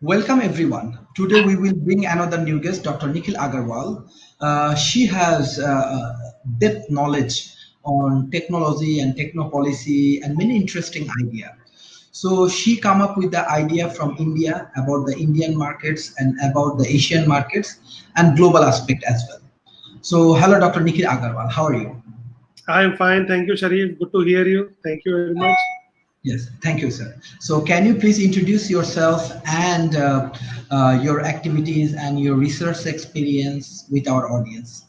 Welcome everyone. Today we will bring another new guest, Dr. Nikhil Agarwal. She has depth knowledge on technology and techno policy and many interesting ideas. So she come up with the idea from India about the Indian markets and about the Asian markets and global aspect as well. So hello, Dr. Nikhil Agarwal. How are you? I'm fine. Thank you, Sharif. Good to hear you. Thank you very much. Yes, thank you, sir. So, can you please introduce yourself and your activities and your research experience with our audience?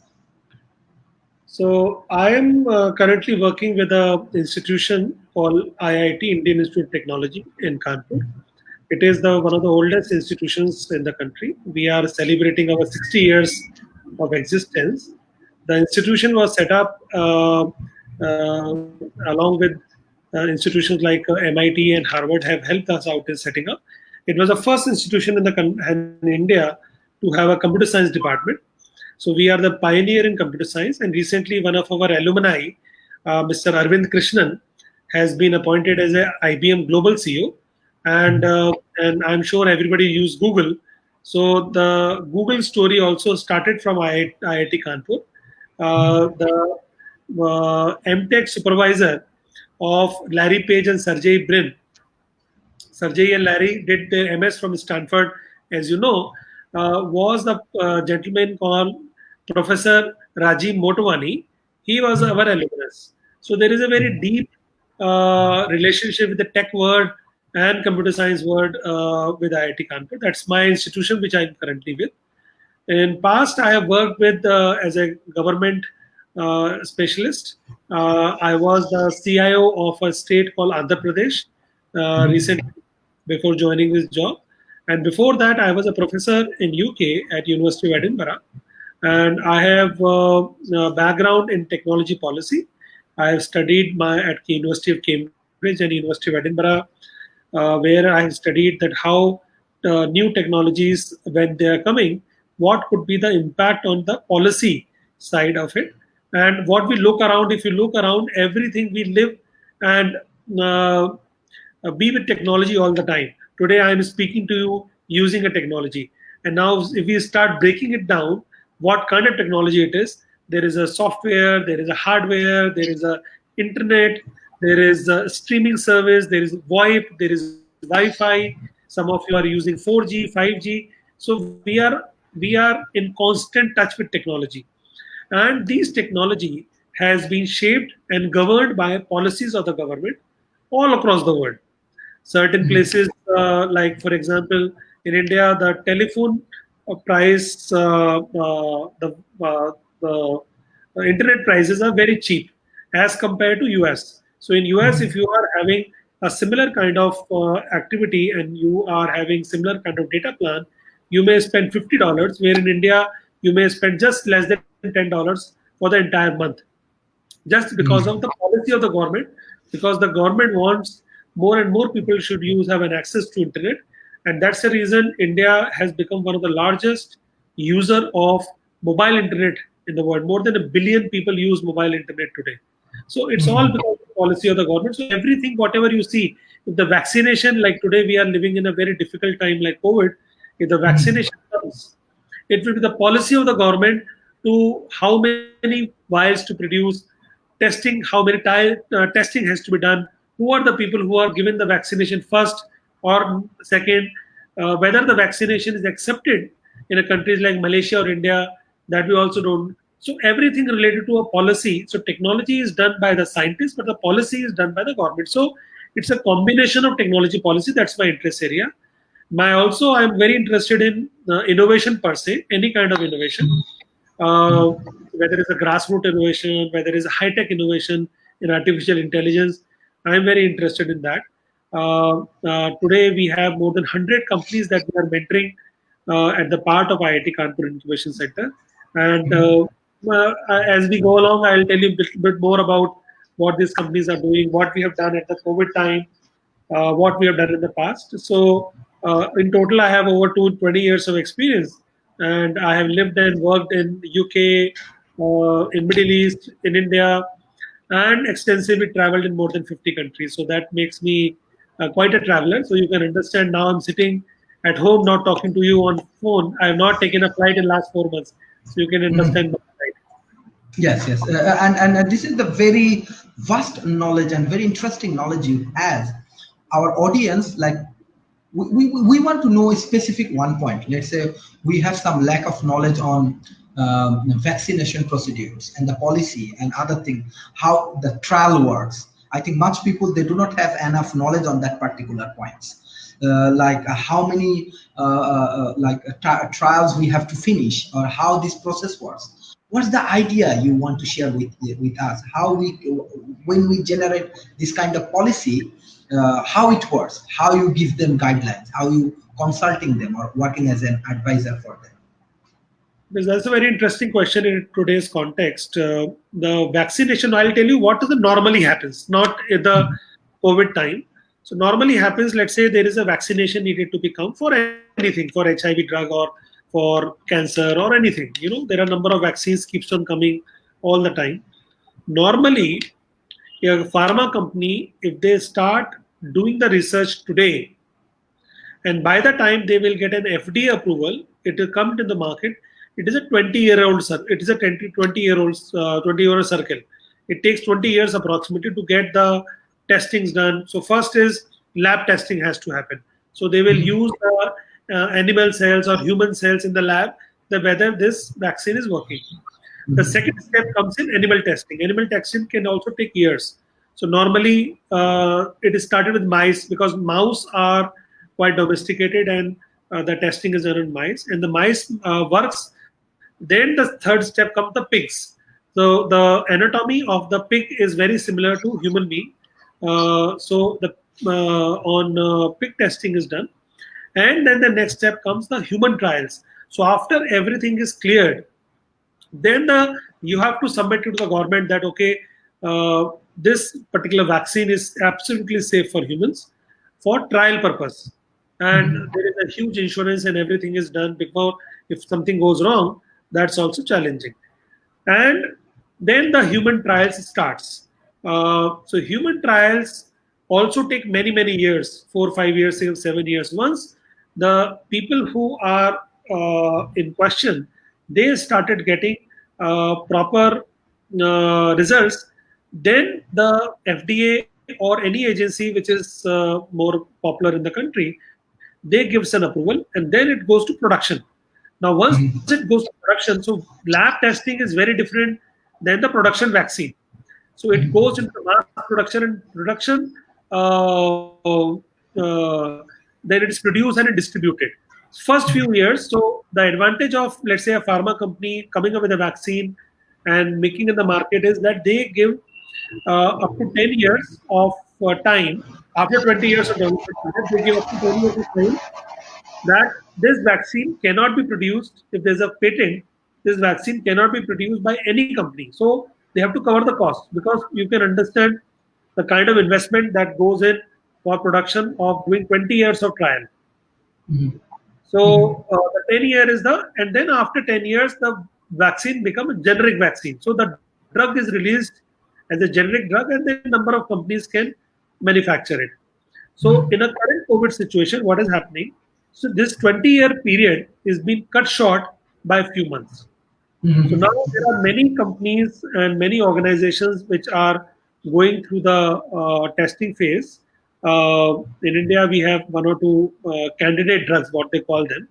So, I am currently working with an institution called IIT, Indian Institute of Technology in Kanpur. It is one of the oldest institutions in the country. We are celebrating our 60 years of existence. The institution was set up along with institutions like MIT and Harvard have helped us out in setting up. It was the first institution in India to have a computer science department. So we are the pioneer in computer science. And recently, one of our alumni, Mr. Arvind Krishnan, has been appointed as a IBM Global CEO. And I'm sure everybody used Google. So the Google story also started from IIT Kanpur. The MTech supervisor of Larry Page and Sergey Brin. Sergey and Larry did their MS from Stanford, as you know, was the gentleman called Professor Rajiv Motwani. He was our alumnus. So there is a very deep relationship with the tech world and computer science world with IIT Kanpur. That's my institution, which I'm currently with. In past, I have worked with as a government specialist. I was the CIO of a state called Andhra Pradesh recently before joining this job. And before that, I was a professor in UK at University of Edinburgh. And I have a background in technology policy. I have studied at the University of Cambridge and University of Edinburgh, where I have studied that how new technologies, when they are coming, what could be the impact on the policy side of it. And what we look around, if you look around, everything we live and be with technology all the time. Today, I am speaking to you using a technology. And now, if we start breaking it down, what kind of technology it is, there is a software, there is a hardware, there is a internet, there is a streaming service, there is VoIP, there is Wi-Fi. Some of you are using 4G, 5G. So we are in constant touch with technology. And these technology has been shaped and governed by policies of the government all across the world. Certain places, like for example, in India, the telephone price, the internet prices are very cheap as compared to US. So in US, if you are having a similar kind of activity and you are having similar kind of data plan, you may spend $50, where in India, you may spend just less than $10 for the entire month, just because of the policy of the government, because the government wants more and more people should have an access to internet. And that's the reason India has become one of the largest user of mobile internet in the world. More than 1 billion people use mobile internet today. So it's all because of the policy of the government. So everything, whatever you see, if the vaccination, like today we are living in a very difficult time like COVID, if the vaccination comes, it will be the policy of the government to how many vials to produce, testing, how many testing has to be done, who are the people who are given the vaccination first or second, whether the vaccination is accepted in a countries like Malaysia or India, that we also don't. So everything related to a policy. So technology is done by the scientists, but the policy is done by the government. So it's a combination of technology policy. That's my interest area. I'm very interested in innovation per se, any kind of innovation, whether it's a grassroots innovation, whether it's a high-tech innovation in artificial intelligence. I'm very interested in that. Today, we have more than 100 companies that we are mentoring at the part of IIT Kanpur Incubation Center. And as we go along, I'll tell you a bit more about what these companies are doing, what we have done at the COVID time, what we have done in the past. So in total, I have over 20 years of experience, and I have lived and worked in UK, in Middle East, in India, and extensively traveled in more than 50 countries. So that makes me quite a traveler. So you can understand now I'm sitting at home, not talking to you on phone. I have not taken a flight in last 4 months, so you can understand my side. Yes, yes, and this is the very vast knowledge and very interesting knowledge you have. Our audience, like we want to know a specific one point. Let's say we have some lack of knowledge on vaccination procedures and the policy and other thing, how the trial works. I think much people they do not have enough knowledge on that particular points. How many trials we have to finish or how this process works. What's the idea you want to share with us? How we when we generate this kind of policy, how it works, how you give them guidelines, how you consulting them or working as an advisor for them. Because that's a very interesting question in today's context. The vaccination, I'll tell you what is the normally happens, not in the COVID time. So normally happens, let's say there is a vaccination needed to become for anything, for HIV drug or for cancer or anything. There are a number of vaccines keeps on coming all the time. Normally, a pharma company, if they start doing the research today, and by the time they will get an FDA approval, it will come to the market. It is a 20-year-old, it is a 20-year-old circle. It takes 20 years approximately to get the testings done. So first is lab testing has to happen. So they will use the animal cells or human cells in the lab, that whether this vaccine is working. The second step comes in animal testing. Animal testing can also take years. So normally it is started with mice, because mouse are quite domesticated, and the testing is done on mice, and the mice works. Then the third step comes the pigs. So the anatomy of the pig is very similar to human being. So the pig testing is done, and then the next step comes the human trials. So after everything is cleared, then you have to submit to the government that okay, this particular vaccine is absolutely safe for humans for trial purpose, and there is a huge insurance and everything is done, before if something goes wrong, that's also challenging. And then the human trials starts. So human trials also take many years, 4 5 years, 6 7 years. Once the people who are in question, they started getting proper results, then the FDA or any agency which is more popular in the country, they gives an approval, and then it goes to production. Now once it goes to production, so lab testing is very different than the production vaccine. So it goes into mass production, and production then it is produced and it distributed. First few years, so the advantage of, let's say, a pharma company coming up with a vaccine and making in the market is that they give up to 10 years of time. After 20 years of development period, they give up to 10 years of time that this vaccine cannot be produced. If there's a patent, this vaccine cannot be produced by any company. So they have to cover the cost, because you can understand the kind of investment that goes in for production of doing 20 years of trial. So the 10-year is and then after 10 years, the vaccine becomes a generic vaccine. So the drug is released as a generic drug, and then number of companies can manufacture it. So in a current COVID situation, what is happening? So this 20-year period is being cut short by a few months. So now there are many companies and many organizations which are going through the testing phase. In India, we have one or two candidate drugs, what they call them.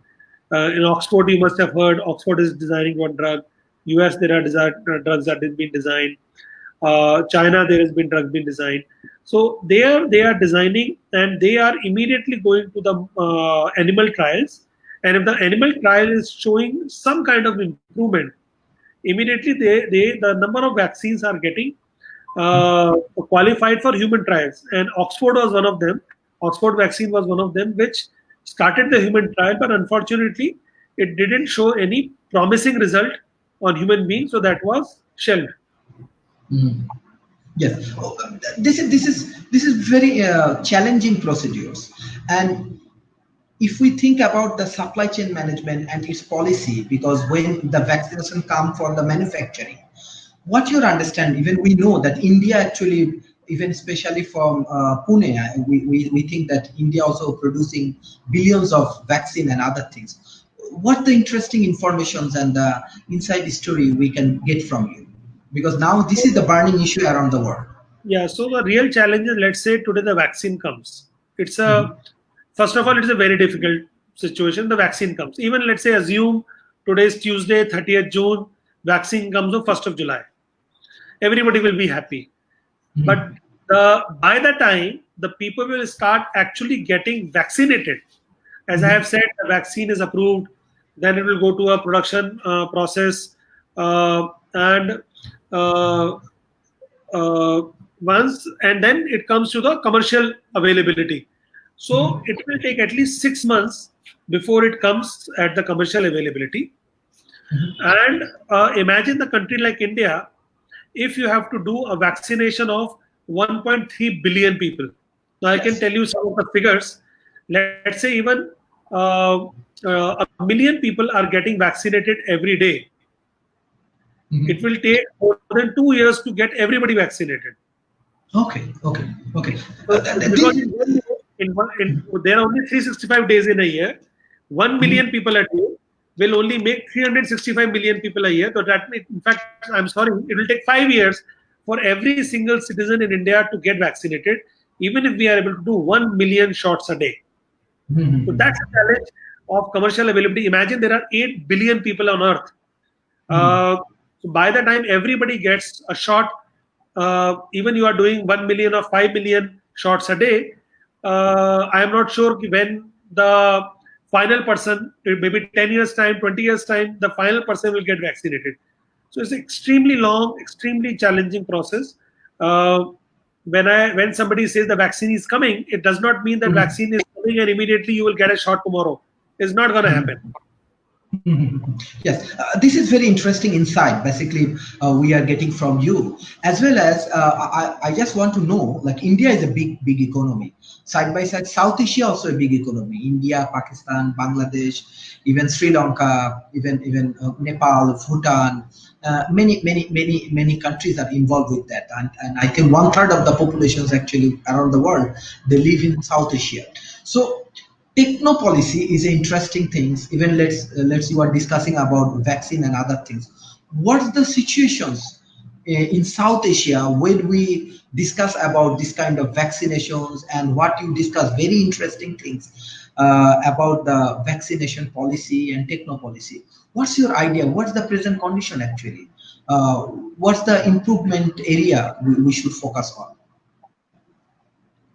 In Oxford, you must have heard, Oxford is designing one drug. US, there are drugs that have been designed. China, there has been drugs being designed. So they are designing, and they are immediately going to the animal trials. And if the animal trial is showing some kind of improvement, immediately the number of vaccines are getting qualified for human trials. And Oxford was one of them. Oxford vaccine was one of them, which started the human trial, but unfortunately, it didn't show any promising result on human beings, so that was shelved. Yes, this is very challenging procedures, and if we think about the supply chain management and its policy, because when the vaccination come for the manufacturing, what you understand, even we know that India actually even especially from Pune. We think that India also producing billions of vaccine and other things. What the interesting informations and the inside story we can get from you? Because now this is the burning issue around the world. Yeah, so the real challenge is, let's say today the vaccine comes. It's a First of all, it's a very difficult situation. The vaccine comes. Even let's say assume today is Tuesday, 30th June, vaccine comes on 1st of July. Everybody will be happy. But by the time the people will start actually getting vaccinated, as I have said, the vaccine is approved, then it will go to a production process, and uh, uh, once, and then it comes to the commercial availability. So it will take at least 6 months before it comes at the commercial availability. And imagine the country like India, if you have to do a vaccination of 1.3 billion people. Now, I can Yes. tell you some of the figures. Let's say even uh, a million people are getting vaccinated every day. It will take more than 2 years to get everybody vaccinated. Okay. Okay. Okay. So, because This, there are only 365 days in a year, 1 million people a day will only make 365 million people a year. So that, in fact, I'm sorry, it will take 5 years for every single citizen in India to get vaccinated, even if we are able to do 1 million shots a day. So that's a challenge of commercial availability. Imagine there are 8 billion people on Earth. So by the time everybody gets a shot, even you are doing 1 million or 5 million shots a day, I am not sure when the final person, maybe 10 years time, 20 years time, the final person will get vaccinated. So it's extremely long, extremely challenging process. Uh, when somebody says the vaccine is coming, it does not mean that vaccine is coming and immediately you will get a shot tomorrow. It's not going to happen. yes, this is very interesting insight. Basically, we are getting from you, as well as I just want to know. Like India is a big economy. Side by side, South Asia also a big economy. India, Pakistan, Bangladesh, even Sri Lanka, even Nepal, Bhutan. Many countries are involved with that, and I think one third of the populations actually around the world they live in South Asia. So techno policy is interesting things. Even let's you are discussing about vaccine and other things. What's the situations in South Asia when we discuss about this kind of vaccinations, and what you discuss very interesting things about the vaccination policy and techno policy? What's your idea? What's the present condition actually? uh, what's the improvement area we should focus on?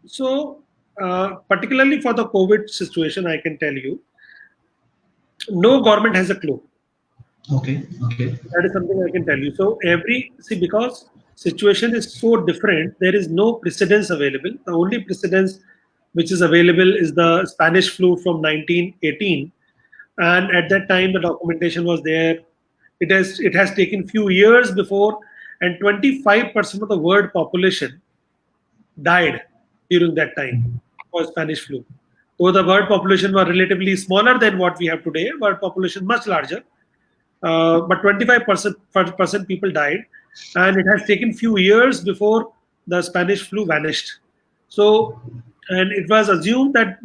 So, particularly for the COVID situation, I can tell you, no government has a clue. Okay. Okay. That is something I can tell you. So every see because situation is so different, there is no precedence available. The only precedence which is available is the Spanish flu from 1918, and at that time the documentation was there. It has taken few years before, and 25% of the world population died during that time for Spanish flu. So the world population was relatively smaller than what we have today. World population much larger, but 25% people died, and it has taken few years before the Spanish flu vanished. So, and it was assumed that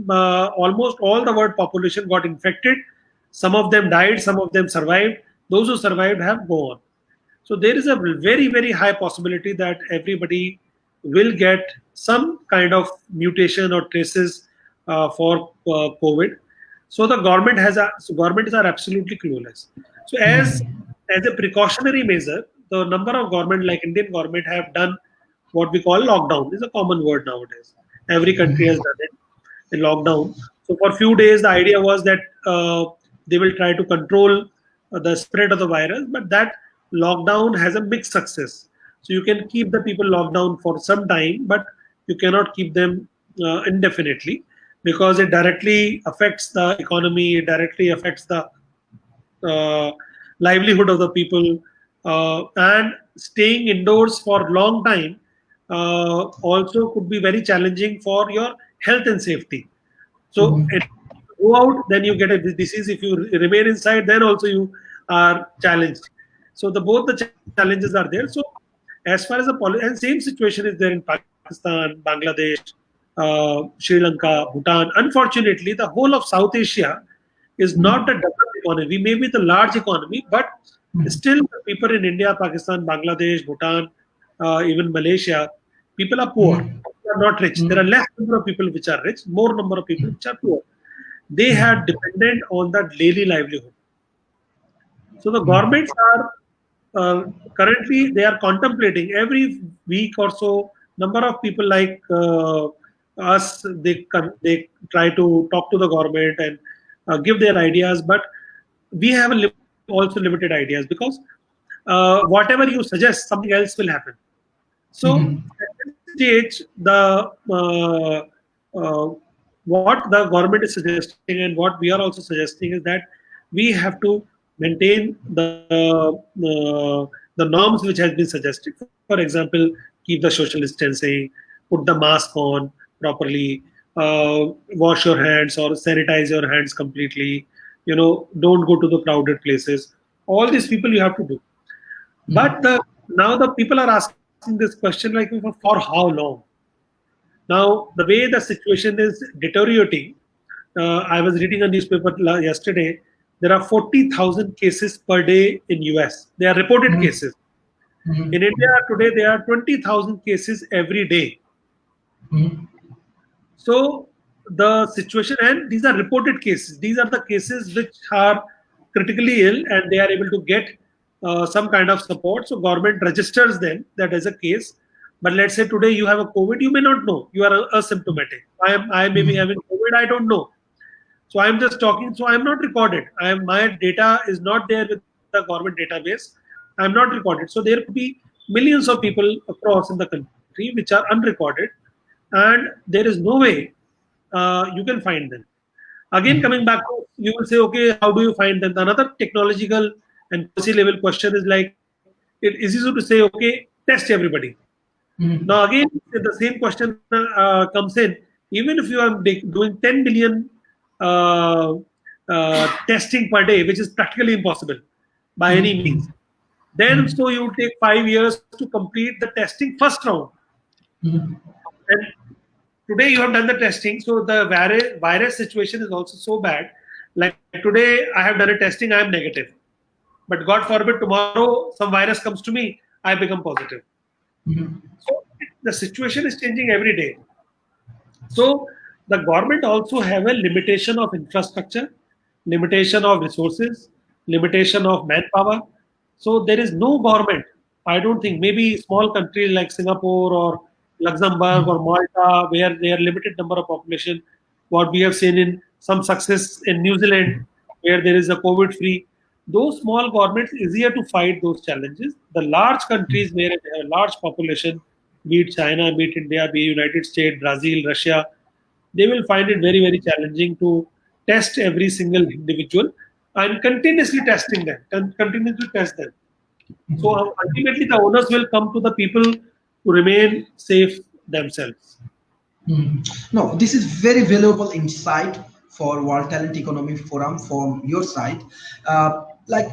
almost all the world population got infected. Some of them died, some of them survived. Those who survived have gone. So there is a very high possibility that everybody will get some kind of mutation or traces for COVID. So the governments are absolutely clueless. So as a precautionary measure, the number of government like Indian government have done what we call lockdown. This is a common word nowadays. Every country has done it in lockdown. So for few days, the idea was that they will try to control the spread of the virus, but that lockdown has a mixed success. So you can keep the people locked down for some time, but you cannot keep them indefinitely, because it directly affects the economy, it directly affects the uh, livelihood of the people, and staying indoors for a long time also could be very challenging for your health and safety. So if you go out, then you get a disease. If you remain inside, then also you are challenged. So both the challenges are there. So as far as the policy, and same situation is there in Pakistan. Pakistan, Bangladesh, Sri Lanka, Bhutan. Unfortunately, the whole of South Asia is not a developed economy. We may be the large economy, but still the people in India, Pakistan, Bangladesh, Bhutan, even Malaysia, people are poor. They are not rich. There are less number of people which are rich, more number of people which are poor. They had dependent on the daily livelihood. So the governments are currently they are contemplating every week or so. Number of people like us, they try to talk to the government and give their ideas, but we have also limited ideas because whatever you suggest, something else will happen. So at this stage, what the government is suggesting and what we are also suggesting is that we have to maintain the norms which has been suggested. For example, keep the social distancing, put the mask on properly, wash your hands or sanitize your hands completely. Don't go to the crowded places. All these people you have to do. But now the people are asking this question like for how long? Now the way the situation is deteriorating, I was reading a newspaper yesterday. There are 40,000 cases per day in US. They are reported cases. In India today, there are 20,000 cases every day. So the situation, and these are reported cases. These are the cases which are critically ill and they are able to get some kind of support. So government registers them that as a case. But let's say today you have a COVID, you may not know. You are asymptomatic. I may be having COVID, I don't know. So I'm just talking. So I'm not recorded. My data is not there with the government database. I'm not recorded. So there could be millions of people across in the country which are unrecorded, and there is no way you can find them. Again, coming back to, you will say, okay, how do you find them? Another technological and policy level question is like, it is easy to say, okay, test everybody. Now, again, the same question comes in. Even if you are doing 10 billion testing per day, which is practically impossible by any means, then so you take 5 years to complete the testing first round. And today you have done the testing, so the virus situation is also so bad. Like today, I have done a testing, I am negative. But God forbid, tomorrow some virus comes to me, I become positive. So the situation is changing every day. So the government also have a limitation of infrastructure, limitation of resources, limitation of manpower. So there is no government. I don't think, maybe small countries like Singapore or Luxembourg or Malta, where they are limited number of population. What we have seen in some success in New Zealand, where there is a COVID free. Those small governments easier to fight those challenges. The large countries where they have a large population, be it China, be it India, be it United States, Brazil, Russia, they will find it very, very challenging to test every single individual and continuously testing them and continue to test them. So ultimately, the owners will come to the people to remain safe themselves. No, this is very valuable insight for World Talent Economy Forum from your side. Like,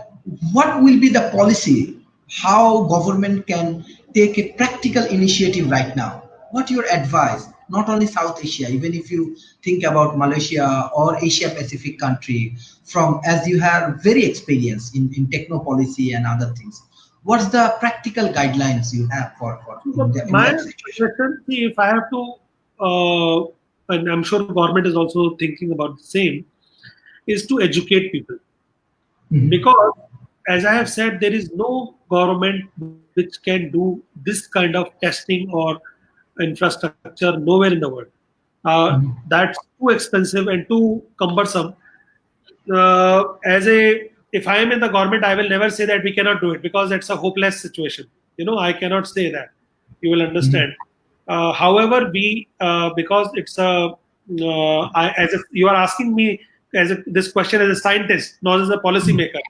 what will be the policy? How government can take a practical initiative right now? What your advice? Not only South Asia, even if you think about Malaysia or Asia Pacific country, from as you have very experience in techno policy and other things. What's the practical guidelines you have for in My that situation? suggestion, see, if I have to, and I'm sure government is also thinking about the same, is to educate people. Because, as I have said, there is no government which can do this kind of testing or infrastructure nowhere in the world. That's too expensive and too cumbersome. As a If I am in the government, I will never say that we cannot do it because it's a hopeless situation. I cannot say that. You will understand. However, we because it's a as if you are asking me this question as a scientist, not as a policymaker.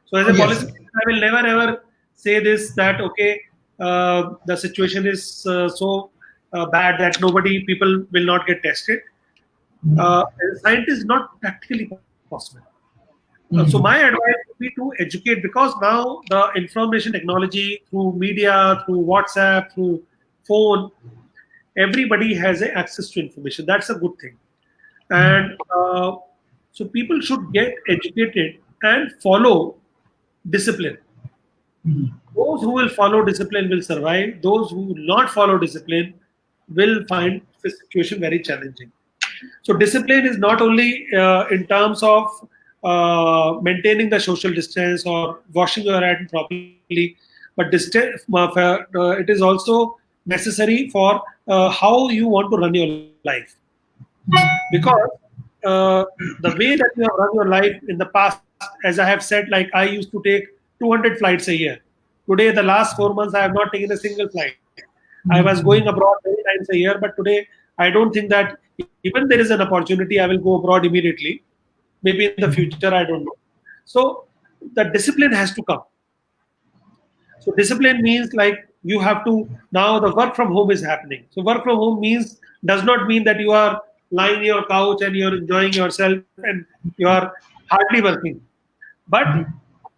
So as Oh, a yes. policymaker, I will never ever say this that okay, the situation is so bad that nobody people will not get tested. As a scientist, not practically possible. So my advice would be to educate because now the information technology through media, through WhatsApp, through phone, everybody has access to information. That's a good thing. And so people should get educated and follow discipline. Those who will follow discipline will survive. Those who will not follow discipline will find the situation very challenging. So discipline is not only in terms of maintaining the social distance or washing your hand properly, but it is also necessary for how you want to run your life. Because the way that you have run your life in the past, as I have said, like I used to take 200 flights a year. Today, the last 4 months, I have not taken a single flight. I was going abroad many times a year, but today I don't think that even there is an opportunity, I will go abroad immediately. Maybe in the future, I don't know. So the discipline has to come. So discipline means like you have to now the work from home is happening. So work from home means does not mean that you are lying on your couch and you're enjoying yourself and you are hardly working. But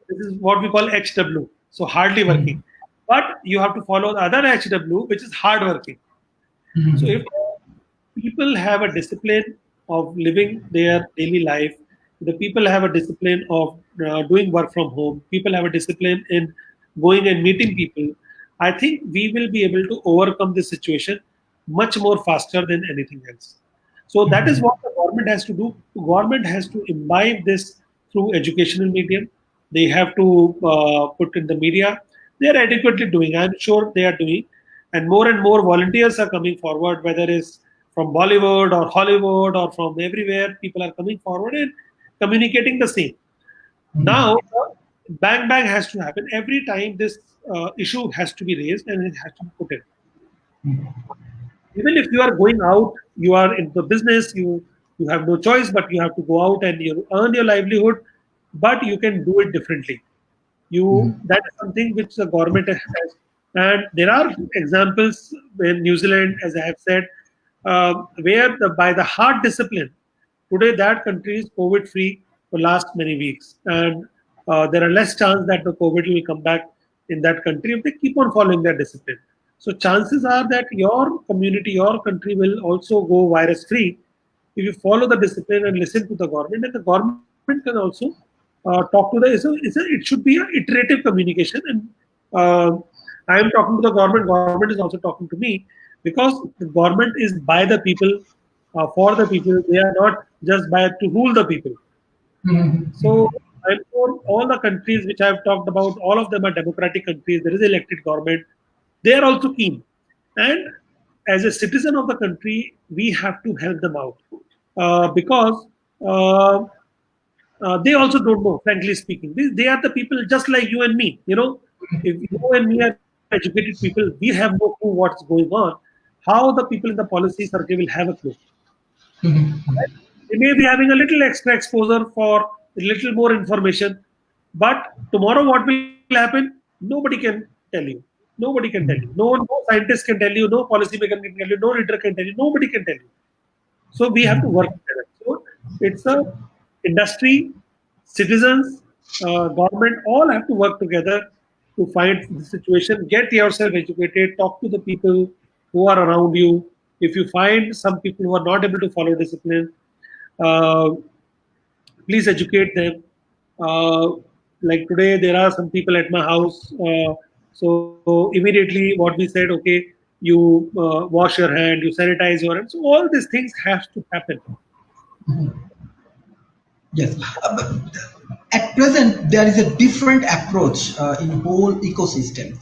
this is what we call HW. So hardly working. But you have to follow the other HW, which is hard working. So if people have a discipline of living their daily life, the people have a discipline of doing work from home, people have a discipline in going and meeting people, I think we will be able to overcome this situation much more faster than anything else. So that is what the government has to do. The government has to imbibe this through educational medium. They have to put in the media. They are adequately doing. I'm sure they are doing, and more volunteers are coming forward. Whether it's from Bollywood or Hollywood or from everywhere, people are coming forward and communicating the same. Now, bang bang has to happen every time this issue has to be raised and it has to be put in. Even if you are going out, you are in the business, you have no choice, but you have to go out and you earn your livelihood, but you can do it differently. You That is something which the government has, and there are examples in New Zealand, as I have said, where by the hard discipline, today that country is COVID free for last many weeks, and there are less chance that the COVID will come back in that country if they keep on following their discipline. So chances are that your community, your country will also go virus free if you follow the discipline and listen to the government. And the government can also talk to it should be an iterative communication. And I am talking to the government is also talking to me, because the government is by the people, for the people. They are not just by to rule the people. So I'm sure all the countries which I've talked about, all of them are democratic countries. There is elected government. They are also keen. And as a citizen of the country, we have to help them out, because uh, they also don't know, frankly speaking. They are the people just like you and me. If you and me are educated people, we have no clue what's going on. How the people in the policy circle will have a clue? They may be having a little extra exposure for a little more information, but tomorrow what will happen? Nobody can tell you. Nobody can tell you. No scientist can tell you. No policymaker can tell you. No leader can tell you. Nobody can tell you. So we have to work together. So it's a industry, citizens, government, all have to work together to find the situation. Get yourself educated. Talk to the people who are around you. If you find some people who are not able to follow discipline, uh, please educate them. Uh, like today, there are some people at my house. So immediately, what we said, okay, you wash your hand, you sanitize your hand. So all these things have to happen. Yes. But at present, there is a different approach in whole ecosystem.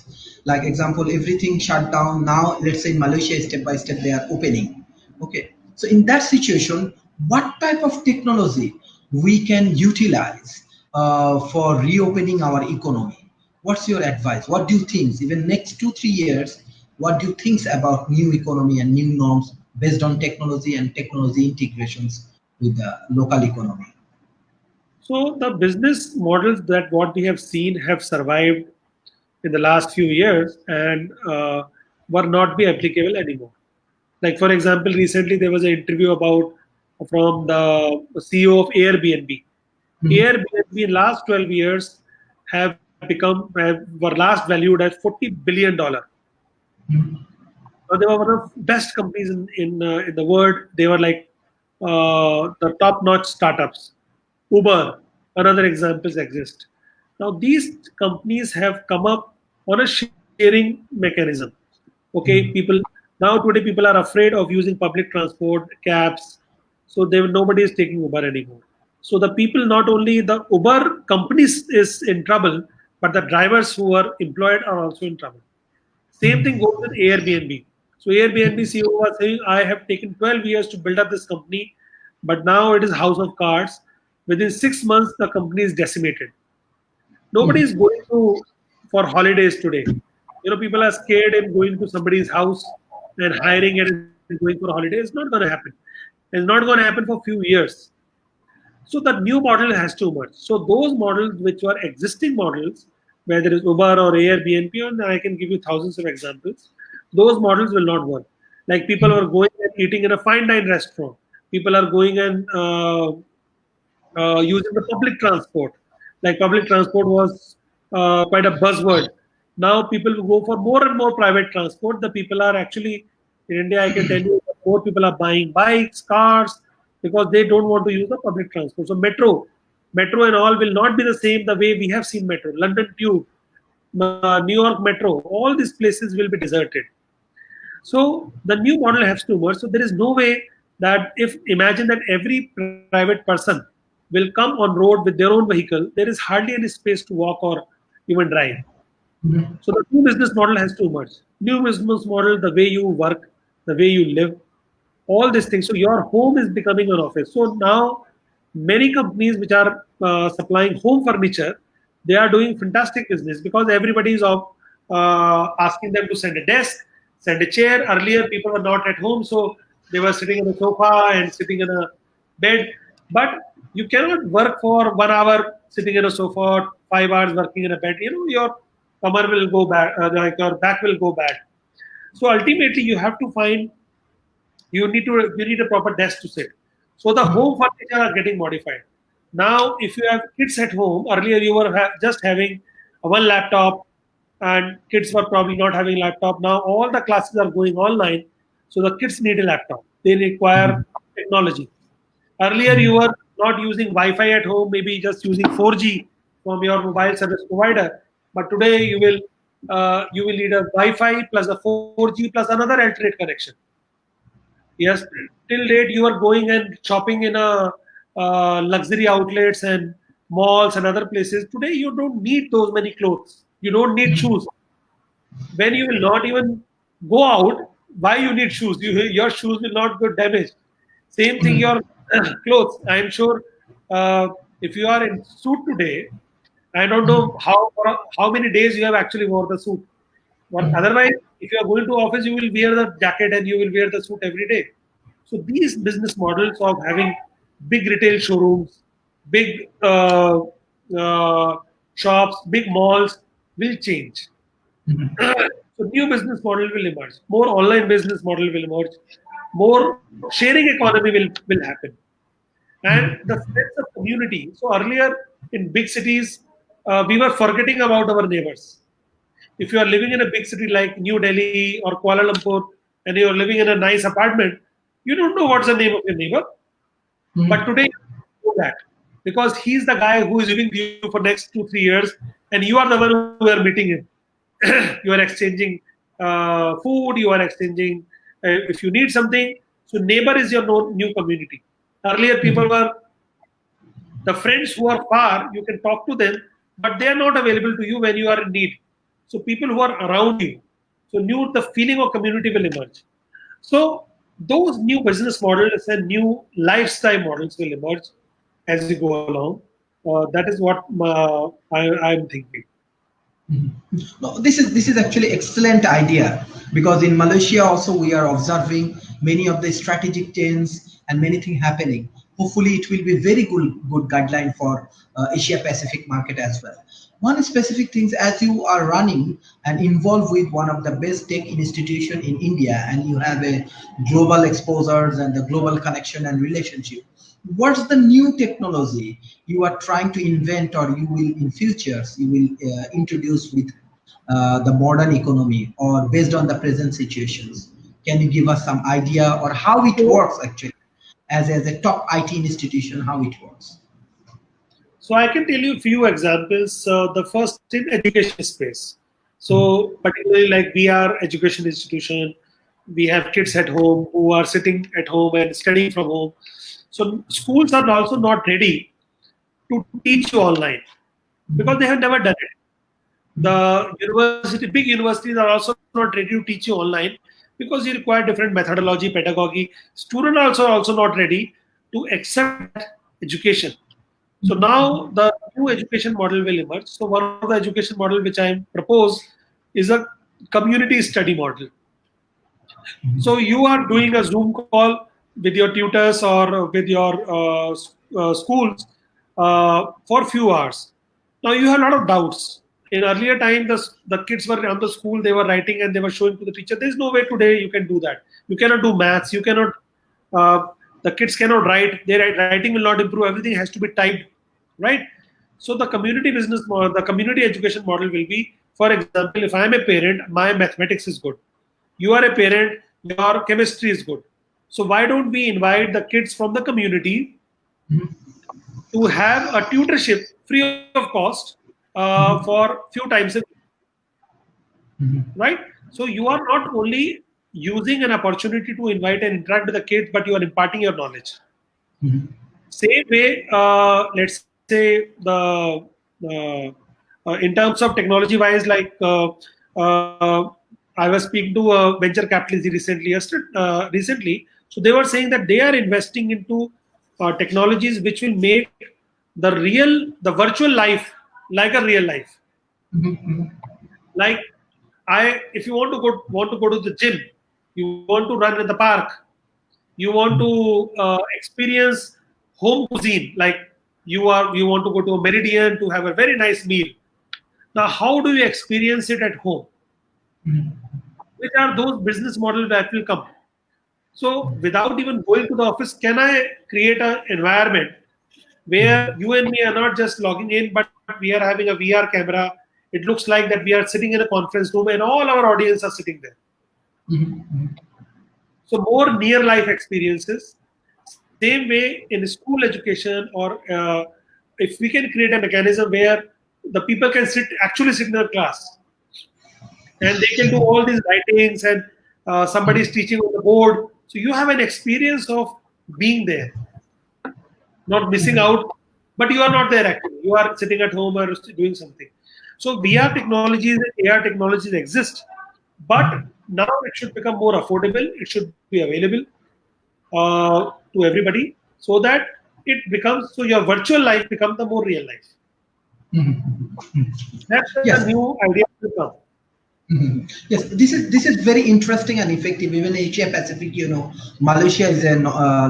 Like example, everything shut down. Now, let's say in Malaysia, step by step, they are opening. Okay. So in that situation, what type of technology we can utilize for reopening our economy? What's your advice? What do you think? Even next 2 3 years, what do you think about new economy and new norms based on technology and technology integrations with the local economy? So the business models that what we have seen have survived in the last few years and were not be applicable anymore. Like for example, recently there was an interview about from the CEO of Airbnb. Airbnb in last 12 years were last valued at $40 billion. They were one of best companies in the world. They were like the top-notch startups. Uber, another examples exist. Now these companies have come up on a sharing mechanism. Okay, Mhm. today people are afraid of using public transport, cabs, so nobody is taking Uber anymore. So the people, not only the Uber companies is in trouble, but the drivers who are employed are also in trouble. Same thing goes with Airbnb. So Airbnb CEO was saying, I have taken 12 years to build up this company, but now it is house of cards. Within 6 months, the company is decimated. Nobody is going to for holidays today. People are scared in going to somebody's house and hiring and going for a holiday. It's not going to happen. It's not going to happen for few years. So the new model has to emerge. So those models which were existing models, whether it's Uber or Airbnb, and I can give you thousands of examples, those models will not work. Like people are going and eating in a fine dine restaurant. People are going and using the public transport. Like public transport was quite a buzzword. Now people go for more and more private transport. The people are actually in India. I can tell you, more people are buying bikes, cars, because they don't want to use the public transport. So metro and all will not be the same the way we have seen metro. London Tube, New York Metro, all these places will be deserted. So the new model has to emerge. So there is no way that if imagine that every private person will come on road with their own vehicle, there is hardly any space to walk or even drive. So the new business model has to emerge. New business model, the way you work, the way you live, all these things. So your home is becoming an office. So now many companies which are supplying home furniture, they are doing fantastic business because everybody is asking them to send a desk, send a chair. Earlier people were not at home, so they were sitting on a sofa and sitting in a bed. But you cannot work for 1 hour sitting in a sofa, or 5 hours working in a bed. Your kamar will go bad, like your back will go bad. So ultimately, you have to find you need a proper desk to sit. So the home furniture are getting modified. Now, if you have kids at home, earlier you were just having one laptop, and kids were probably not having laptop. Now all the classes are going online, so the kids need a laptop. They require technology. Earlier, you were not using Wi-Fi at home, maybe just using 4G from your mobile service provider. But today, you will need a Wi-Fi plus a 4G plus another alternate connection. Yes, till date you are going and shopping in a luxury outlets and malls and other places. Today, you don't need those many clothes. You don't need shoes. When you will not even go out, why you need shoes? Your shoes will not get damaged. Same thing, your clothes. I am sure if you are in suit today, I don't know how many days you have actually wore the suit. But otherwise, if you are going to office, you will wear the jacket and you will wear the suit every day. So these business models of having big retail showrooms, big shops, big malls will change. So new business model will emerge. More online business model will emerge. More sharing economy will happen. And the sense of community. So earlier in big cities, we were forgetting about our neighbors. If you are living in a big city like New Delhi or Kuala Lumpur and you are living in a nice apartment, you don't know what's the name of your neighbor. But today you know that because he's the guy who is living with you for next 2 3 years, and you are the one who are meeting him. You are exchanging food, you are exchanging if you need something. So neighbor is your new community. Earlier people were the friends who are far, you can talk to them, but they are not available to you when you are in need. So people who are around you, so new the feeling of community will emerge. So those new business models and new lifestyle models will emerge as we go along. That is what I'm thinking. No, this is actually excellent idea because in Malaysia also we are observing many of the strategic changes and many things happening. Hopefully, it will be very good guideline for Asia Pacific market as well. One specific things as you are running and involved with one of the best tech institution in India, and you have a global exposures and the global connection and relationship. What's the new technology you are trying to invent or you will in futures you will introduce with the modern economy or based on the present situations? Can you give us some idea or how it So, works actually as a top IT institution, how it works? so I can tell you a few examples. The first in education space. Mhm. So particularly like we are education institution, we have kids at home who are sitting at home and studying from home. So schools are also not ready to teach you online because they have never done it. The university, big universities are also not ready to teach you online because you require different methodology, pedagogy. Students are also not ready to accept that education. So now the new education model will emerge. So one of the education model which I propose is a community study model. So you are doing a Zoom call with your tutors or with your schools for few hours. Now you have a lot of doubts. In earlier time, the kids were on the school, they were writing and they were showing to the teacher. There is no way today you can do that. You cannot do maths. You cannot. Uh, the kids cannot write. Their writing will not improve. Everything has to be typed, right? So the community business model, the community education model will be, for example, if I am a parent, my mathematics is good. You are a parent, your chemistry is good. So why don't we invite the kids from the community to have a tutorship free of cost for few times a week, right? So you are not only using an opportunity to invite and interact with the kids, but you are imparting your knowledge. Same way, let's say in terms of technology wise, like uh, I was speaking to a venture capitalist recently. So they were saying that they are investing into technologies which will make the virtual life like a real life. Like if you want to go to the gym, you want to run in the park, you want to experience home cuisine, like you want to go to a meridian to have a very nice meal. Now how do you experience it at home? Which are those business models that will come? So without even going to the office, can I create an environment where you and me are not just logging in, but we are having a VR camera? It looks like that we are sitting in a conference room and all our audience are sitting there. So more near life experiences. Same way in school education, or if we can create a mechanism where the people can actually sit in a class and they can do all these writings and somebody is teaching on the board. So you have an experience of being there, not missing out, but you are not there actually. You are sitting at home or doing something. So VR technologies and AR technologies exist, but now it should become more affordable. It should be available to everybody so that so your virtual life becomes the more real life. That's where the Yes. new idea will come. Yes, this is very interesting and effective. Even Asia Pacific, Malaysia is an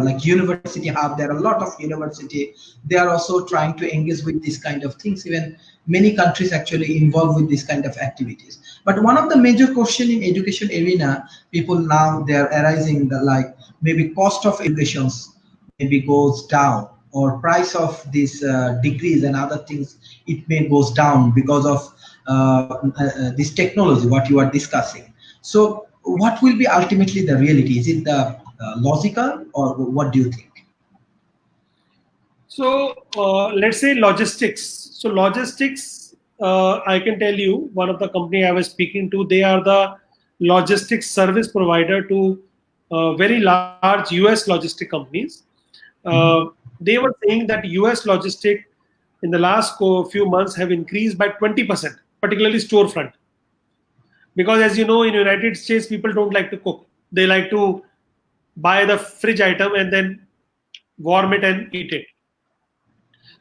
like university hub. There are a lot of university. They are also trying to engage with this kind of things. Even many countries actually involved with this kind of activities. But one of the major question in education arena, people now they are arising the like maybe cost of educations maybe goes down or price of these degrees and other things it may goes down because of this technology what you are discussing. So what will be ultimately the reality? Is it the logical or what do you think? So let's say logistics. So logistics, I can tell you, one of the company I was speaking to, they are the logistics service provider to very large US logistic companies. Uh, they were saying that US logistic in the last few months have increased by 20%, particularly storefront. Because as you know, in United States, people don't like to cook. They like to buy the fridge item and then warm it and eat it.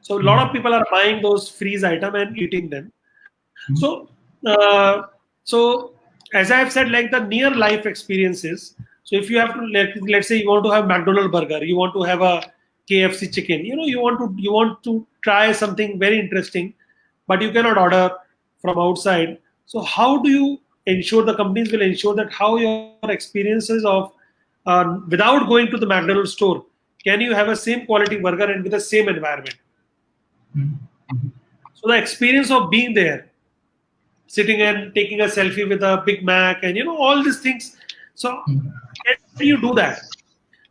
So a lot of people are buying those freeze item and eating them. So uh, so as I have said, like the near life experiences. So if you have to let's say you want to have McDonald's burger, you want to have a KFC chicken, you want to try something very interesting, but you cannot order from outside. So how do you ensure, the companies will ensure that how your experiences of without going to the McDonald's store, can you have a same quality burger and with the same environment? So the experience of being there, sitting and taking a selfie with a Big Mac, and all these things. So can you do that?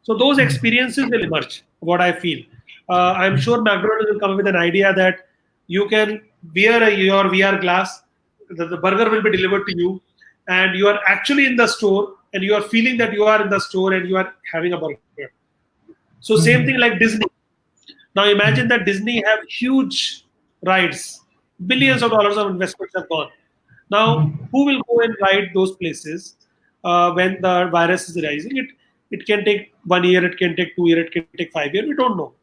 So those experiences will emerge. What I feel, I'm sure McDonald's will come up with an idea that you can wear your VR glass, the burger will be delivered to you, and you are actually in the store, and you are feeling that you are in the store and you are having a burger. So same thing like Disney. Now imagine that Disney have huge rides, billions of dollars of investments have gone. Now, who will go and ride those places when the virus is rising? It can take 1 year, it can take 2 years, it can take 5 years. We don't know.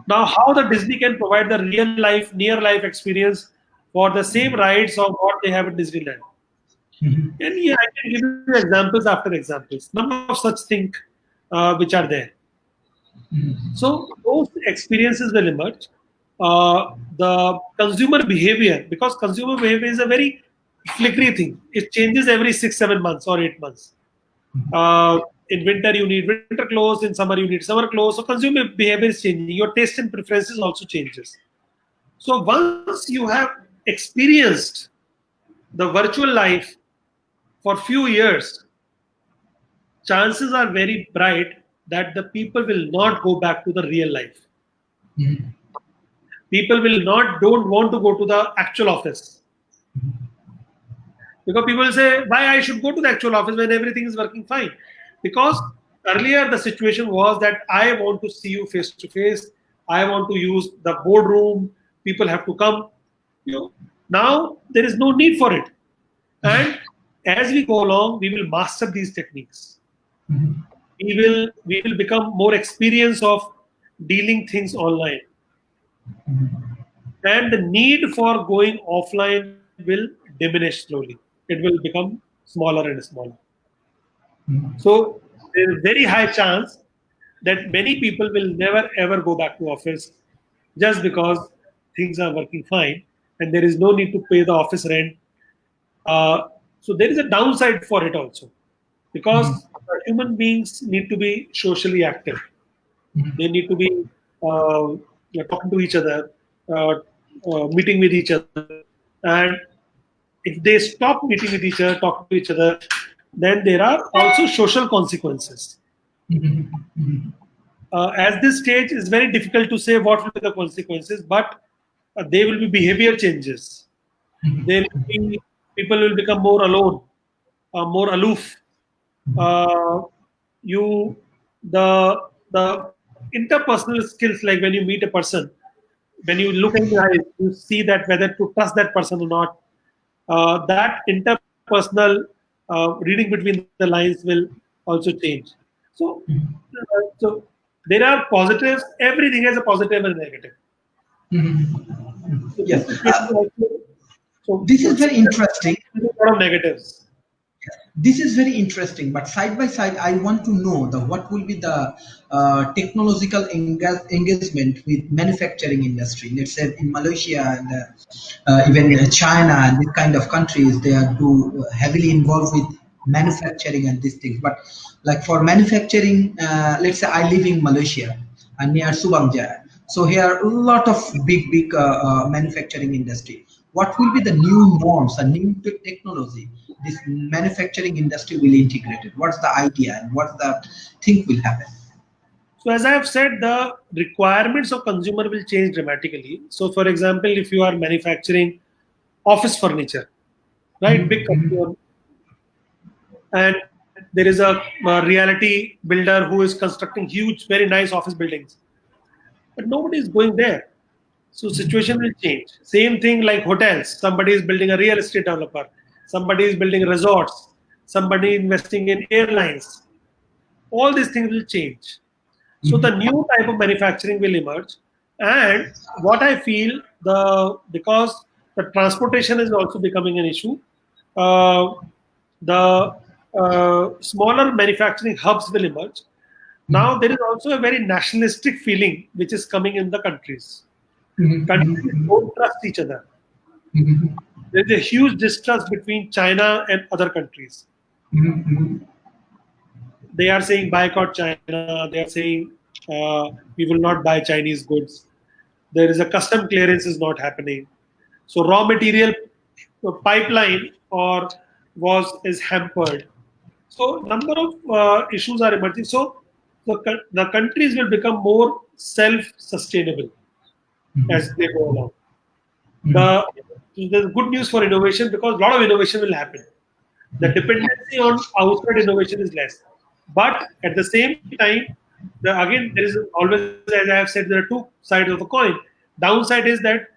Now, how the Disney can provide the real life, near life experience for the same rides of what they have at Disneyland? And yeah, I can give you examples after examples. Number of such things which are there. So those experiences will emerge. The consumer behavior, because consumer behavior is a very flickery thing. It changes every 6, 7 months or 8 months. In winter you need winter clothes, in summer you need summer clothes. So consumer behavior is changing. Your taste and preferences also changes. So once you have experienced the virtual life for few years, chances are very bright that the people will not go back to the real life. People will not don't want to go to the actual office, because people will say why I should go to the actual office when everything is working fine. Because earlier the situation was that I want to see you face to face, I want to use the boardroom, people have to come, you know. Now there is no need for it, and as we go along we will master these techniques. We will become more experienced of dealing things online, and the need for going offline will diminish slowly. It will become smaller and smaller. So there is very high chance that many people will never ever go back to office just because things are working fine and there is no need to pay the office rent. So there is a downside for it also, because human beings need to be socially active. They need to be talking to each other, uh, meeting with each other. And if they stop meeting with each other, talking to each other, then there are also social consequences. At this stage, it's very difficult to say what will be the consequences, but there will be behavior changes. There will be people will become more alone, more aloof. Uh, you the interpersonal skills, like when you meet a person, when you look in the eyes, you see that whether to trust that person or not. That interpersonal reading between the lines will also change. So there are positives. Everything has a positive and negative. So this Yes, situation also. this is So very interesting. there are a lot of negatives. This is very interesting, but side by side I want to know the what will be the technological engagement with manufacturing industry. Let's say in Malaysia and even China and these kind of countries, they are do heavily involved with manufacturing and these things. But like for manufacturing, let's say I live in Malaysia and near Subang Jaya, so here a lot of big manufacturing industry. What will be the new norms and new technology this manufacturing industry will integrate it? What's the idea and what the thing will happen? So as I have said, the requirements of consumer will change dramatically. So for example, if you are manufacturing office furniture, right, big customer, and there is a reality builder who is constructing huge, very nice office buildings, but nobody is going there. So situation will change. Same thing like hotels. Somebody is building a real estate developer. Somebody is building resorts. Somebody investing in airlines. All these things will change. So the new type of manufacturing will emerge. And what I feel, the because the transportation is also becoming an issue, uh, the smaller manufacturing hubs will emerge. Now there is also a very nationalistic feeling which is coming in the countries. Countries don't trust each other. There's a huge distrust between China and other countries. They are saying boycott China. They are saying we will not buy Chinese goods. There is a custom clearance is not happening. So raw material pipeline or was is hampered. So number of issues are emerging. So the countries will become more self-sustainable as they go along. The the good news for innovation, because a lot of innovation will happen. The dependency on outside innovation is less. But at the same time, again, there is always, as I have said, there are two sides of the coin. Downside is that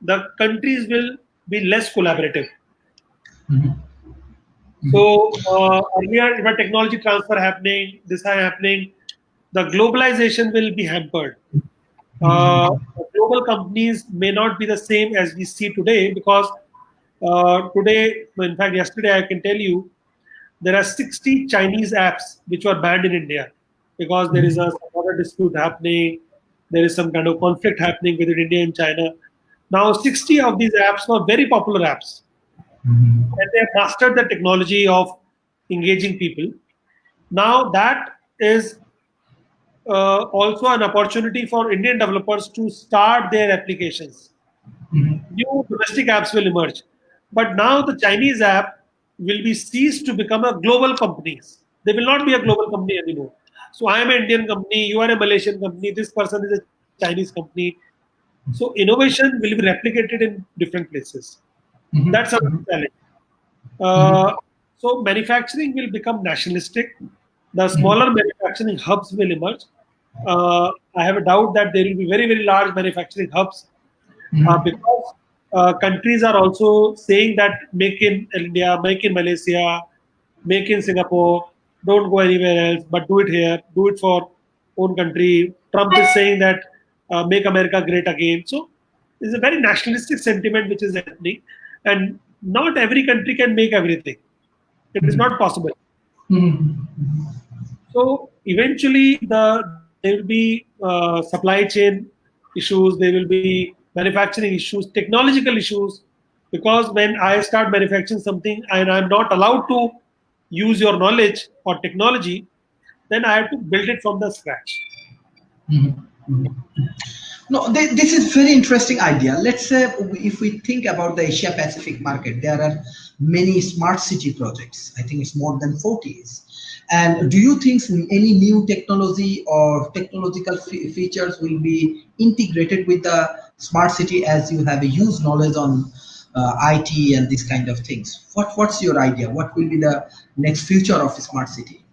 the countries will be less collaborative. So earlier, if a technology transfer happening, this is happening, the globalization will be hampered. Global companies may not be the same as we see today, because today, in fact, yesterday I can tell you there are 60 Chinese apps which were banned in India because there is a some other dispute happening. There is some kind of conflict happening between India and China. Now, 60 of these apps were very popular apps, and they have mastered the technology of engaging people. Now, that is also an opportunity for Indian developers to start their applications. New domestic apps will emerge. But now the Chinese app will be ceased to become a global companies. They will not be a global company anymore. So I am an Indian company, you are a Malaysian company, this person is a Chinese company. So innovation will be replicated in different places. That's a challenge. Uh, so manufacturing will become nationalistic. The smaller manufacturing hubs will emerge. I have a doubt that there will be very, very large manufacturing hubs, because countries are also saying that make in India, make in Malaysia, make in Singapore, don't go anywhere else, but do it here, do it for own country. Trump is saying that make America great again. So it's a very nationalistic sentiment which is happening, and not every country can make everything. It is not possible. So eventually, there will be supply chain issues, there will be manufacturing issues, technological issues. Because when I start manufacturing something and I'm not allowed to use your knowledge or technology, then I have to build it from the scratch. No, this is very interesting idea. Let's say if we think about the Asia Pacific market, there are many smart city projects. I think it's more than 40. And do you think any new technology or technological features will be integrated with the smart city, as you have a huge knowledge on IT and these kind of things? What's your idea? What will be the next future of a smart city?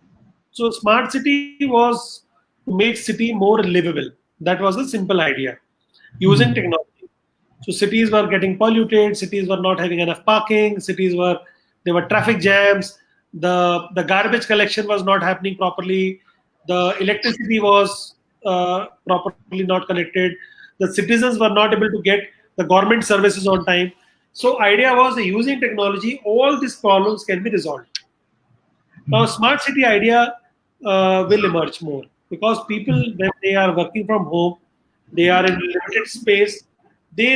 So smart city was to make city more livable. That was a simple idea using technology. So cities were getting polluted, cities were not having enough parking, cities were there were traffic jams, the garbage collection was not happening properly, the electricity was properly not connected, the citizens were not able to get the government services on time. So idea was that using technology, all these problems can be resolved. Now, smart city idea will emerge more because people, when they are working from home, they are in limited space. They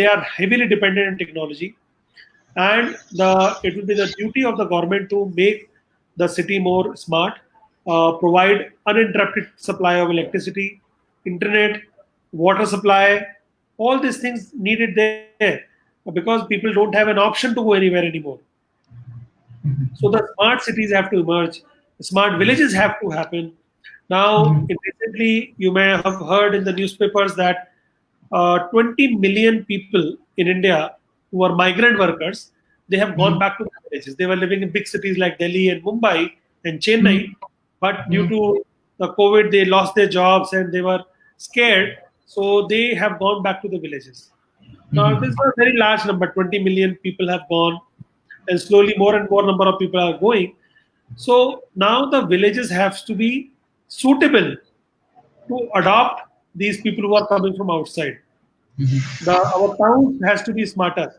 are heavily dependent on technology, and it will be the duty of the government to make the city more smart, provide uninterrupted supply of electricity, internet, water supply, all these things needed there because people don't have an option to go anywhere anymore. So the smart cities have to emerge. Smart villages have to happen. Now, recently, you may have heard in the newspapers that 20 million people in India who are migrant workers, they have gone back to the villages. They were living in big cities like Delhi and Mumbai and Chennai, but due to the COVID, they lost their jobs and they were scared. So they have gone back to the villages. Now, this is a very large number. 20 million people have gone, and slowly more and more number of people are going. So now the villages have to be suitable to adopt these people who are coming from outside. Our towns has to be smarter.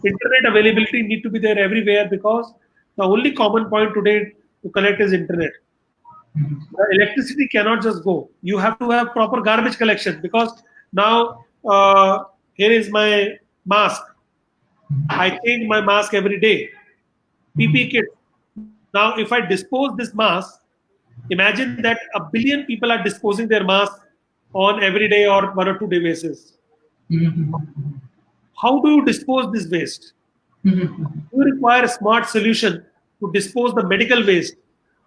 Internet availability need to be there everywhere because the only common point today to connect is internet. The electricity cannot just go. You have to have proper garbage collection because now here is my mask. I change my mask every day. PP kit. Now, if I dispose this mask, imagine that a billion people are disposing their mask on every day or 1 or 2 day basis. How do you dispose this waste? You require a smart solution to dispose the medical waste,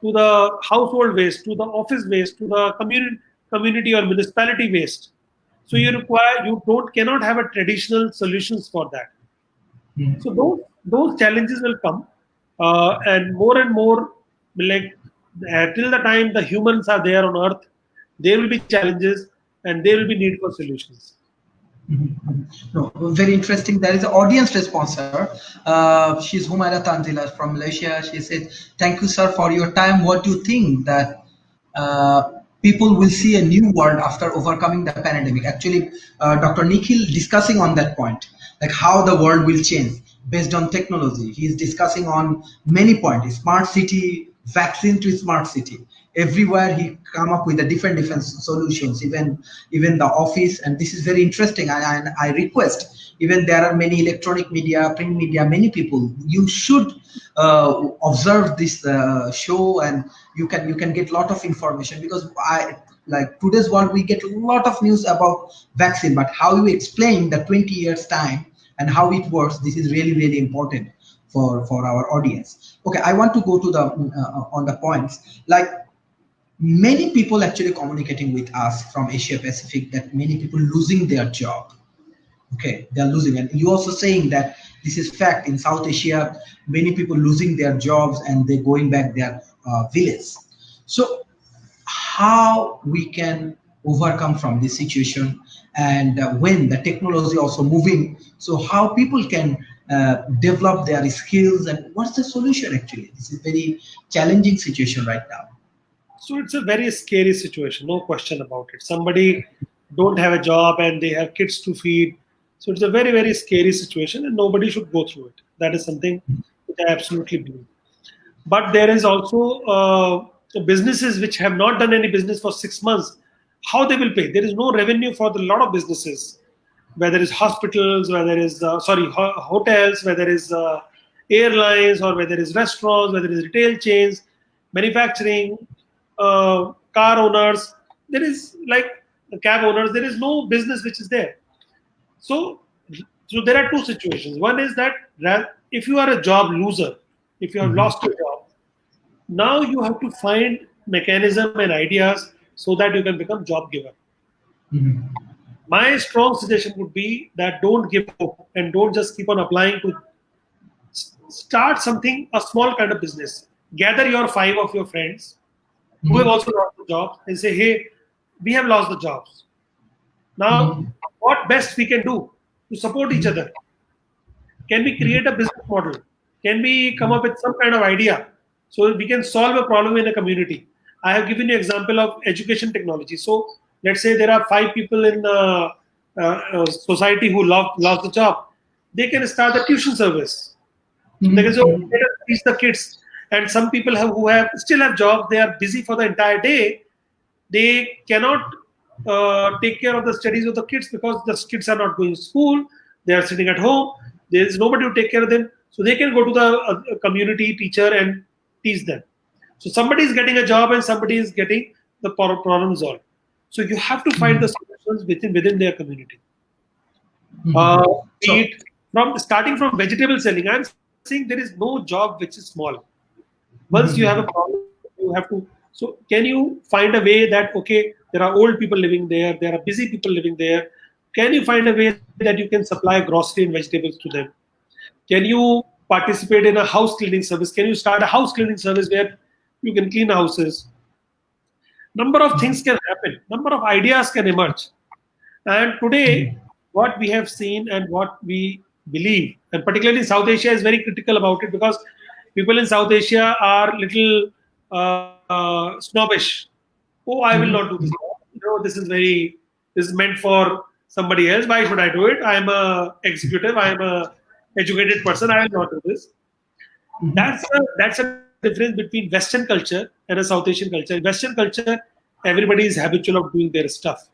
to the household waste, to the office waste, to the community or municipality waste. So you don't cannot have a traditional solutions for that. So those challenges will come, and more like till the time the humans are there on Earth, there will be challenges and there will be need for solutions. No, very interesting. There is an audience response, sir. She's Humaira Tanzila from Malaysia. She said, "Thank you, sir, for your time. What do you think that people will see a new world after overcoming the pandemic?" Actually, Dr. Nikhil discussing on that point, like how the world will change based on technology. He is discussing on many points: smart city, vaccine to smart city. Everywhere he come up with a different solutions, even the office, and this is very interesting. I request, even there are many electronic media, print media, many people, you should observe this show, and you can get a lot of information, because I like today's world we get a lot of news about vaccine, but how you explain the 20 years time and how it works, this is really really important for our audience. Okay, I want to go to the on the points, like many people actually communicating with us from Asia Pacific that many people losing their job. Okay, they're losing, and you also saying that this is fact in South Asia, many people losing their jobs and they going back their village. So how we can overcome from this situation, and when the technology also moving, so how people can develop their skills, and what's the solution? Actually, this is very challenging situation right now. So it's a very scary situation, no question about it. Somebody don't have a job and they have kids to feed. So it's a very scary situation and nobody should go through it. That is something which I absolutely believe. But there is also businesses which have not done any business for 6 months. How they will pay? There is no revenue for a lot of businesses, whether it's hospitals, whether it's hotels, whether it's airlines, or whether it's restaurants, whether it's retail chains, manufacturing, car owners. There is like cab owners. There is no business which is there. So, so there are two situations. One is that if you are a job loser, if you have lost your job, now you have to find mechanism and ideas so that you can become job giver. My strong suggestion would be that don't give up and don't just keep on applying to start something, a small kind of business. Gather your five of your friends who have also lost the jobs and say, hey, we have lost the jobs. Now, what best we can do to support each other? Can we create a business model? Can we come up with some kind of idea so we can solve a problem in a community? I have given you an example of education technology. So let's say there are 5 people in the society who lost the job. They can start a tuition service. They can say, "Oh, let us teach the kids." And some people who have still have jobs, they are busy for the entire day. They cannot take care of the studies of the kids because the kids are not going to school. They are sitting at home. There is nobody to take care of them. So they can go to the community teacher and teach them. So somebody is getting a job and somebody is getting the problem solved. So you have to find the solutions within their community. Be So it from starting from vegetable selling. I'm saying there is no job which is small. Once you have a problem, you have to. So can you find a way that okay, there are old people living there, there are busy people living there. Can you find a way that you can supply grocery and vegetables to them? Can you participate in a house cleaning service? Can you start a house cleaning service where you can clean houses? Number of things can happen. Number of ideas can emerge. And today, what we have seen and what we believe, and particularly South Asia is very critical about it because people in South Asia are little snobbish. Oh, I will not do this. This is this is meant for somebody else. Why should I do it? I am a executive. I am a educated person. I will not do this. That's a difference between Western culture and a South Asian culture. In Western culture, everybody is habitual of doing their stuff.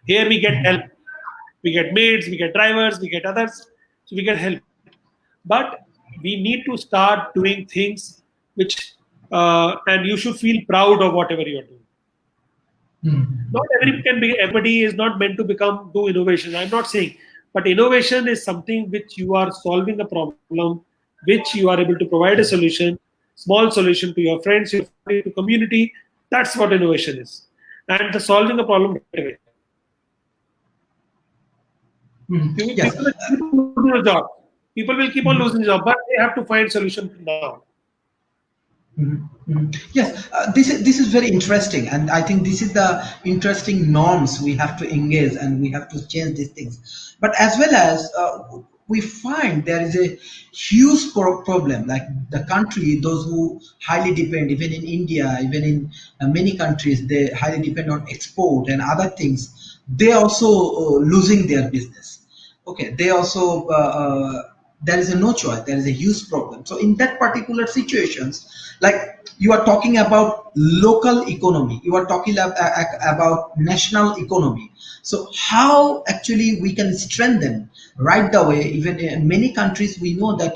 Here we get help. We get maids, we get drivers, we get others. So we get help. But we need to start doing things which, and you should feel proud of whatever you are doing. Not everybody is not meant to do innovation. I'm not saying, but innovation is something which you are solving a problem, which you are able to provide a solution, small solution to your friends, your family, to community. That's what innovation is. And the solving a problem right away. Yes. People will keep on losing a job. People will keep on losing job, but they have to find solution now. Yes, this is very interesting, and I think this is the interesting norms we have to engage, and we have to change these things. But as well as we find there is a huge problem, like the country, those who highly depend, even in India, even in many countries, they highly depend on export and other things. They also losing their business. Okay, they also there is a no choice, there is a huge problem. So in that particular situations, like you are talking about local economy, you are talking about national economy. So how actually we can strengthen right the way. Even in many countries we know that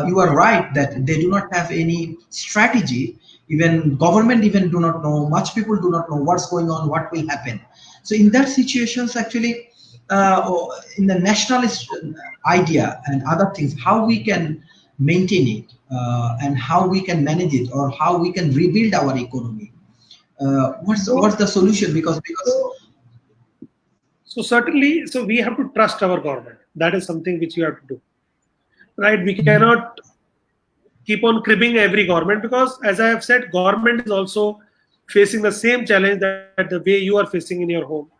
you are right that they do not have any strategy. Even government even do not know, much people do not know what's going on, what will happen. So in that situations actually, in the nationalist idea and other things, how we can maintain it, and how we can manage it, or how we can rebuild our economy. What's So, the solution? Because so certainly, so we have to trust our government. That is something which you have to do, right? We cannot keep on cribbing every government because, as I have said, government is also facing the same challenge that the way you are facing in your home.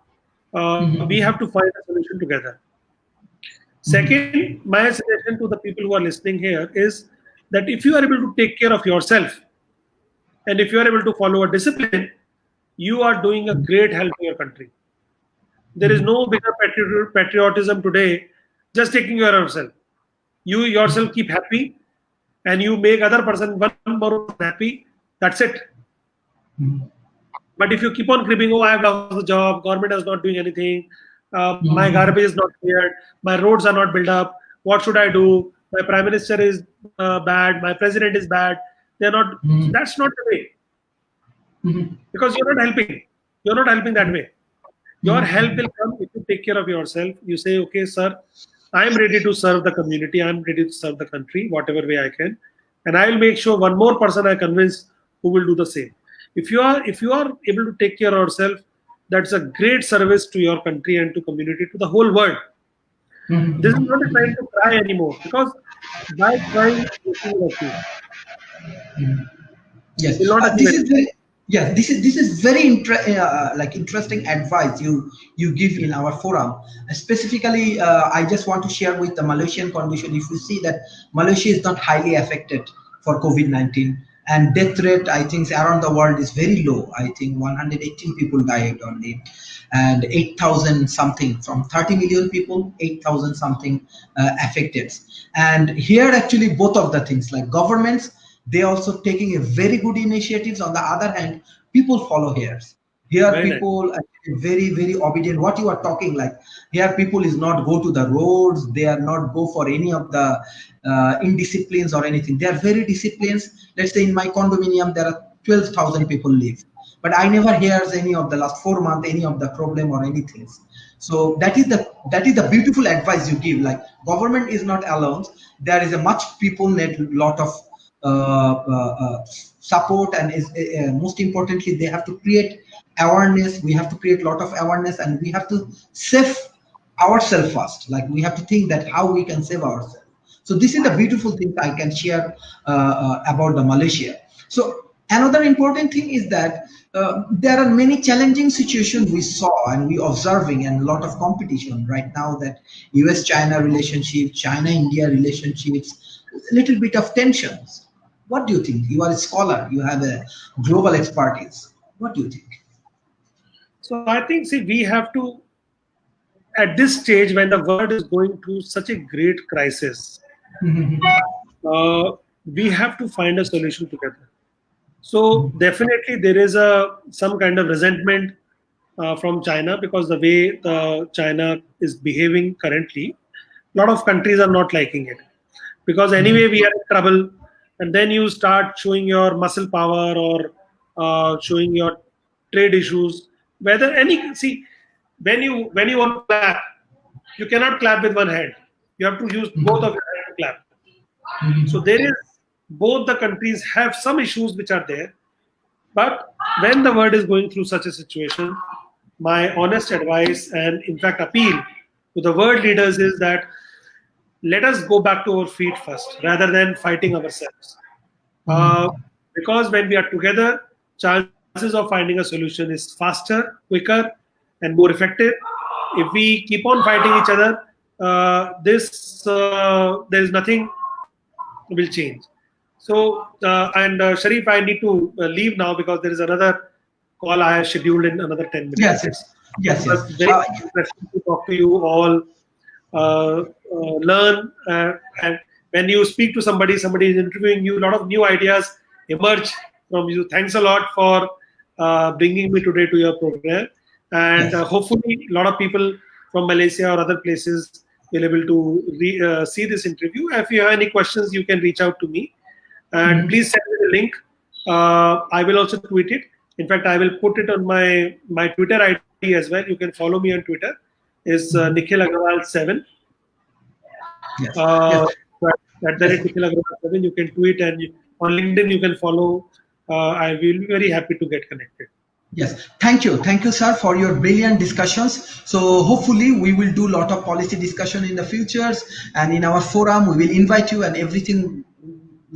We have to find a solution together. Second, my suggestion to the people who are listening here is that if you are able to take care of yourself and if you are able to follow a discipline, you are doing a great help to your country. There is no bigger patriotism today just taking care of yourself. You yourself keep happy and you make other person one more person happy. That's it. But if you keep on cribbing, oh, I have lost the job, government is not doing anything, my garbage is not cleared, my roads are not built up, what should I do? My prime minister is bad, my president is bad. They're not. That's not the way because you're not helping. You're not helping that way. Your help will come if you take care of yourself. You say, okay, sir, I am ready to serve the community. I am ready to serve the country, whatever way I can, and I will make sure one more person I convince who will do the same. If you are able to take care of yourself, that's a great service to your country and to community, to the whole world. This is not a time to cry anymore because by crying, nothing will achieve. It yes, will not achieve this is anything. very, yeah, this is very like interesting advice you give in our forum. Specifically, I just want to share with the Malaysian condition. If you see that Malaysia is not highly affected for COVID-19, and death rate I think around the world is very low. I think 118 people died only, and 8,000 something from 30 million people, 8,000 something affected. And here actually both of the things, like governments, they also taking a very good initiatives. On the other hand, people follow here Very nice. people are very very obedient. What you are talking, like here people is not go to the roads, they are not go for any of the indisciplines or anything. They are very disciplined. Let's say in my condominium there are 12,000 people live, but I never hears any of the last 4 months any of the problem or anything. So that is the beautiful advice you give, like government is not alone. There is a much people need lot of support, and is most importantly they have to create awareness. We have to create a lot of awareness, and we have to save ourselves first. Like we have to think that how we can save ourselves. So this is the beautiful thing I can share about the Malaysia. So another important thing is that there are many challenging situations we saw and we observing, and a lot of competition right now, that US China relationship, China India relationships, little bit of tensions. What do you think? You are a scholar, you have a global expertise. What do you think? So I think, see, we have to, at this stage when the world is going through such a great crisis, uh, we have to find a solution together. So definitely there is a some kind of resentment from China because the way the China is behaving currently, a lot of countries are not liking it because anyway we are in trouble, and then you start showing your muscle power or showing your trade issues. Whether any see when you want to clap, you cannot clap with one hand. You have to use both of your hands to clap. So both the countries have some issues which are there. But when the world is going through such a situation, my honest advice and, in fact, appeal to the world leaders is that let us go back to our feet first rather than fighting ourselves. Uh, Mhm. because when we are together, chances of finding a solution is faster, quicker, and more effective. If we keep on fighting each other, there is nothing will change. So, and Sharif, I need to leave now because there is another call I have scheduled in another 10 Yes, minutes. yes, It yes, was yes. very interesting to talk to you all, learn, and when you speak to somebody, somebody is interviewing you, a lot of new ideas emerge from you. Thanks a lot for bringing me today to your program, and Yes. hopefully a lot of people from Malaysia or other places will able to see this interview. If you have any questions, you can reach out to me, and Mhm. please send me the link. I will also tweet it. In fact, I will put it on my Twitter ID as well. You can follow me on Twitter. Is Mhm. Nikhil Agarwal 7. Yes, yes, Uh, at the rate yes. Nikhil Agarwal 7, you can tweet, and on LinkedIn you can follow. I will be very happy to get connected. Yes, thank you, sir, for your brilliant discussions. So hopefully we will do a lot of policy discussion in the futures, and in our forum we will invite you, and everything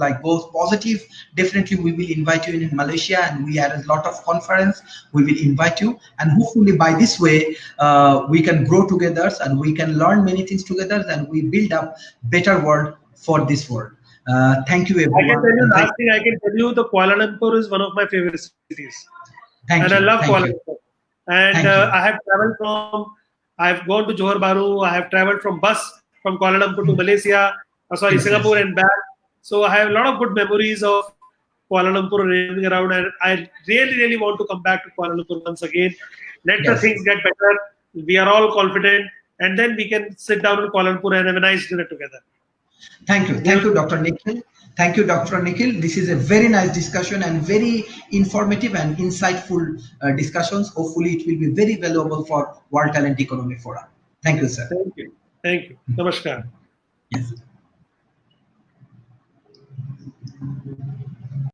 like goes positive. Definitely we will invite you in Malaysia, and we had a lot of conference. We will invite you, and hopefully by this way we can grow together and we can learn many things together, and we build up better world for this world. Thank you, I can everyone, tell you and last thing. I can tell you the Kuala Lumpur is one of my favorite cities, and I thank love you, Kuala thank you, Lumpur. And thank you. I have traveled from, I have gone to Johor Bahru. I have traveled from bus from Kuala Lumpur to Mm. Malaysia, sorry, Yes, Singapore yes. and back. So I have a lot of good memories of Kuala Lumpur roaming around, and I really, really want to come back to Kuala Lumpur once again. Let the Yes. things get better. We are all confident, and then we can sit down in Kuala Lumpur and have a nice dinner together. Thank you, Dr. Nikhil. Thank you, Dr. Nikhil. This is a very nice discussion and very informative and insightful discussions. Hopefully, it will be very valuable for World Talent Economy Forum. Thank you, sir. Thank you. Thank you. Namaskar. Yes.